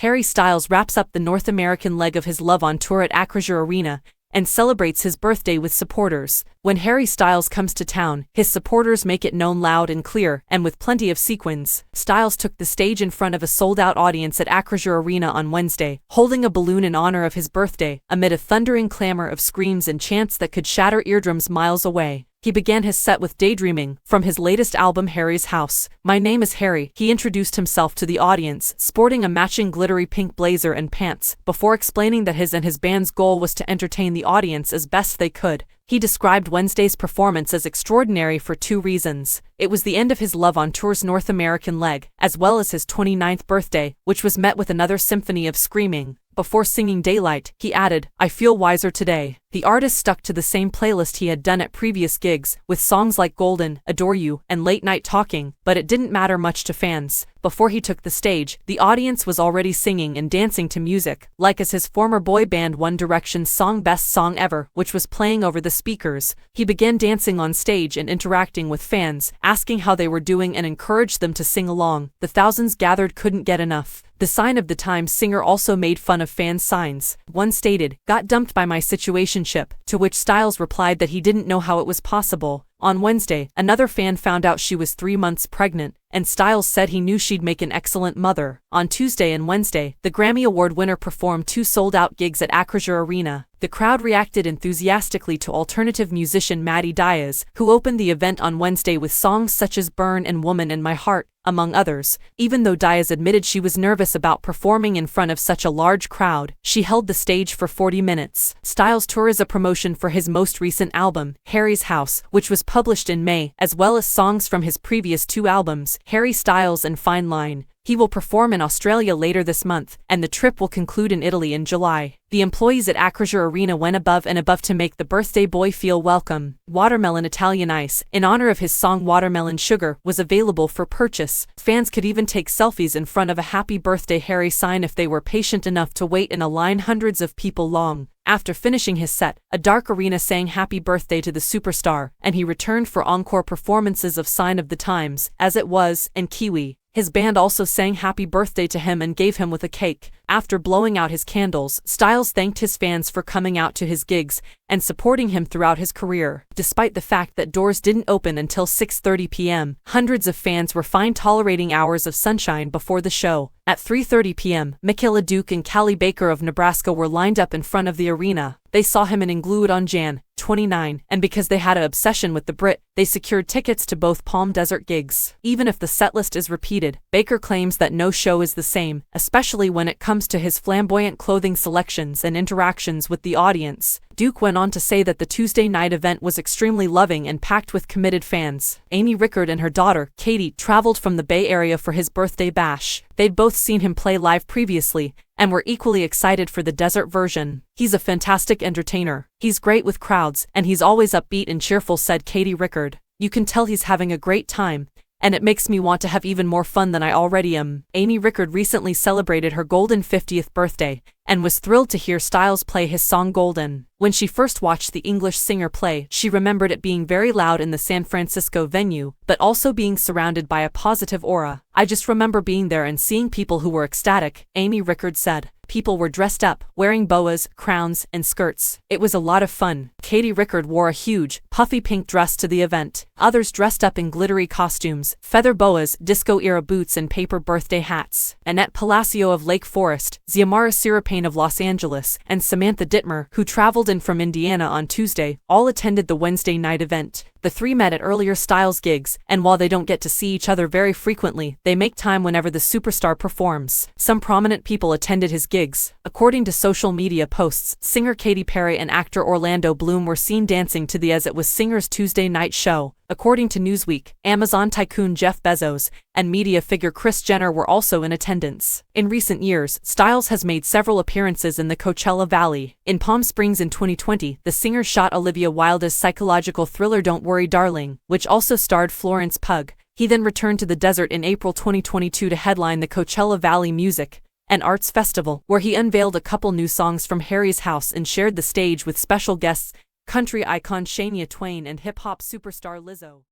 Harry Styles wraps up the North American leg of his Love on Tour at Acrisure Arena and celebrates his birthday with supporters. When Harry Styles comes to town, his supporters make it known loud and clear, and with plenty of sequins. Styles took the stage in front of a sold-out audience at Acrisure Arena on Wednesday, holding a balloon in honor of his birthday, amid a thundering clamor of screams and chants that could shatter eardrums miles away. He began his set with Daydreaming, from his latest album Harry's House. "My name is Harry," he introduced himself to the audience, sporting a matching glittery pink blazer and pants, before explaining that his and his band's goal was to entertain the audience as best they could. He described Wednesday's performance as extraordinary for two reasons. It was the end of his Love on Tour's North American leg, as well as his 29th birthday, which was met with another symphony of screaming. Before singing Daylight, he added, "I feel wiser today." The artist stuck to the same playlist he had done at previous gigs, with songs like Golden, Adore You, and Late Night Talking, but it didn't matter much to fans. Before he took the stage, the audience was already singing and dancing to music, like as his former boy band One Direction's song Best Song Ever, which was playing over the speakers. He began dancing on stage and interacting with fans, asking how they were doing and encouraged them to sing along. The thousands gathered couldn't get enough. The Sign of the Times singer also made fun of fans' signs. One stated, "Got dumped by my situationship," to which Styles replied that he didn't know how it was possible. On Wednesday, another fan found out she was 3 months pregnant, and Styles said he knew she'd make an excellent mother. On Tuesday and Wednesday, the Grammy Award winner performed 2 sold-out gigs at Acrisure Arena. The crowd reacted enthusiastically to alternative musician Maddie Diaz, who opened the event on Wednesday with songs such as Burn and Woman in My Heart, among others. Even though Diaz admitted she was nervous about performing in front of such a large crowd, she held the stage for 40 minutes. Styles' tour is a promotion for his most recent album, Harry's House, which was published in May, as well as songs from his previous 2 albums, Harry Styles and Fine Line. He will perform in Australia later this month, and the trip will conclude in Italy in July. The employees at Acrisure Arena went above and above to make the birthday boy feel welcome. Watermelon Italian Ice, in honor of his song Watermelon Sugar, was available for purchase. Fans could even take selfies in front of a Happy Birthday Harry sign if they were patient enough to wait in a line hundreds of people long. After finishing his set, a dark arena sang Happy Birthday to the superstar, and he returned for encore performances of Sign of the Times, As It Was, and Kiwi. His band also sang Happy Birthday to him and gave him with a cake. After blowing out his candles, Styles thanked his fans for coming out to his gigs and supporting him throughout his career. Despite the fact that doors didn't open until 6:30 p.m., hundreds of fans were fine tolerating hours of sunshine before the show. At 3:30 p.m., Michaela Duke and Callie Baker of Nebraska were lined up in front of the arena. They saw him in Inglewood on Jan. 29, and because they had an obsession with the Brit, they secured tickets to both Palm Desert gigs. Even if the setlist is repeated, Baker claims that no show is the same, especially when it comes to his flamboyant clothing selections and interactions with the audience. Duke went on to say that the Tuesday night event was extremely loving and packed with committed fans. Amy Rickard and her daughter, Katie, traveled from the Bay Area for his birthday bash. They'd both seen him play live previously, and were equally excited for the desert version. "He's a fantastic entertainer. He's great with crowds, and he's always upbeat and cheerful," said Katie Rickard. "You can tell he's having a great time, and it makes me want to have even more fun than I already am." Amy Rickard recently celebrated her golden 50th birthday, and was thrilled to hear Styles play his song Golden. When she first watched the English singer play, she remembered it being very loud in the San Francisco venue, but also being surrounded by a positive aura. "I just remember being there and seeing people who were ecstatic," Amy Rickard said. People were dressed up, wearing boas, crowns, and skirts. It was a lot of fun. Katie Rickard wore a huge, puffy pink dress to the event. Others dressed up in glittery costumes, feather boas, disco-era boots, and paper birthday hats. Annette Palacio of Lake Forest, Xiomara Siripane of Los Angeles, and Samantha Dittmer, who traveled in from Indiana on Tuesday, all attended the Wednesday night event. The 3 met at earlier Styles gigs, and while they don't get to see each other very frequently, they make time whenever the superstar performs. Some prominent people attended his gigs. According to social media posts, singer Katy Perry and actor Orlando Bloom were seen dancing to the As It Was singer's Tuesday night show. According to Newsweek, Amazon tycoon Jeff Bezos and media figure Kris Jenner were also in attendance. In recent years, Styles has made several appearances in the Coachella Valley. In Palm Springs in 2020, the singer shot Olivia Wilde's psychological thriller Don't Worry Darling, which also starred Florence Pugh. He then returned to the desert in April 2022 to headline the Coachella Valley Music and Arts Festival, where he unveiled a couple new songs from Harry's House and shared the stage with special guests, country icon Shania Twain and hip-hop superstar Lizzo.